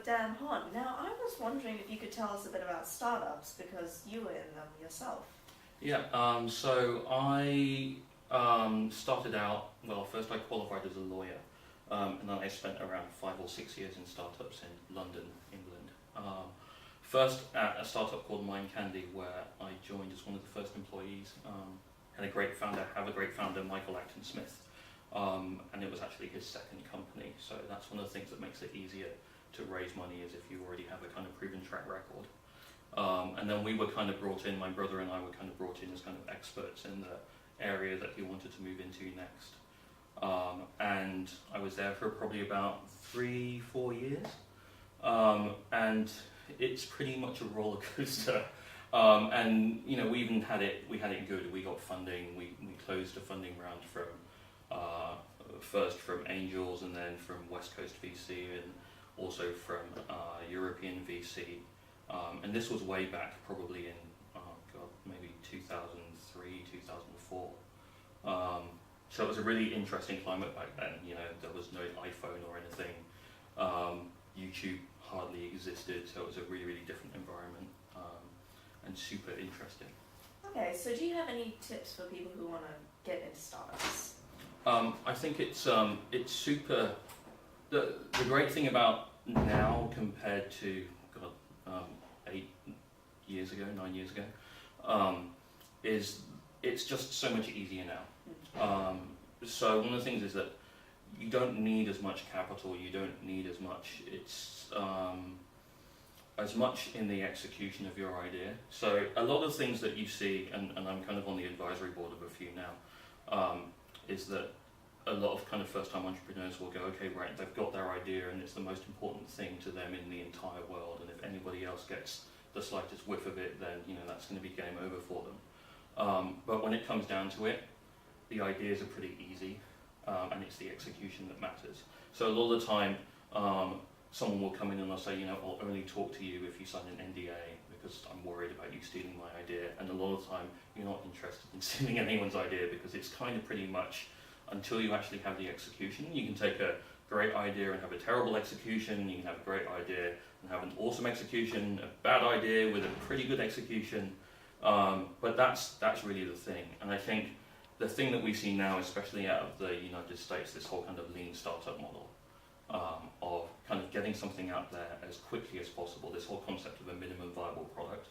with Dan Hon. Now, I was wondering if you could tell us a bit about startups because you were in them yourself. Yeah, so I started out, well, first I qualified as a lawyer, and then I spent around 5 or 6 years in startups in London, England. First at a startup called Mind Candy, where I joined as one of the first employees. Had a great founder, Michael Acton Smith, and it was actually his second company. So that's one of the things that makes it easier to raise money, is if you already have a kind of proven track record. And then we were kind of brought in, my brother and I were kind of brought in as kind of experts in the area that he wanted to move into next. And I was there for probably about 3-4 years. And it's pretty much a roller coaster. And you know, we had it good. We got funding. We closed a funding round from first from angels, and then from West Coast VC, and also from European VC. And this was way back, probably in maybe 2003, 2004. So it was a really interesting climate back then. You know, there was no iPhone or anything. YouTube hardly existed, so it was a really, really different environment, and super interesting. Okay, so do you have any tips for people who want to get into startups? I think it's super. The great thing about now compared to 9 years ago, is it's just so much easier now. So one of the things is that you don't need as much capital, you don't need as much, it's as much in the execution of your idea. So a lot of things that you see, and I'm kind of on the advisory board of a few now, is that a lot of kind of first-time entrepreneurs will go, okay, right, they've got their idea and it's the most important thing to them in the entire world, and if anybody else gets the slightest whiff of it, then you know that's going to be game over for them. But when it comes down to it, the ideas are pretty easy, and it's the execution that matters. So a lot of the time, someone will come in and they'll say, you know, I'll only talk to you if you sign an NDA because I'm worried about you stealing my idea. And a lot of the time, you're not interested in stealing anyone's idea, because it's kind of pretty much until you actually have the execution. You can take a great idea and have a terrible execution. You can have a great idea and have an awesome execution, a bad idea with a pretty good execution. But that's really the thing. And I think the thing that we see now, especially out of the United States, this whole kind of lean startup model, of kind of getting something out there as quickly as possible, this whole concept of a minimum viable product,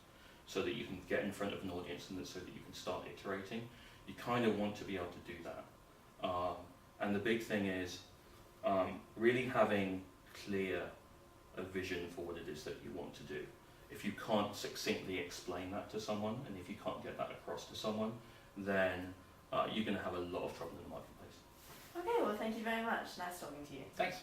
so that you can get in front of an audience and so that you can start iterating. You kind of want to be able to do that. And the big thing is really having a vision for what it is that you want to do. If you can't succinctly explain that to someone, and if you can't get that across to someone, then you're going to have a lot of trouble in the marketplace. Okay, well, thank you very much. Nice talking to you. Thanks.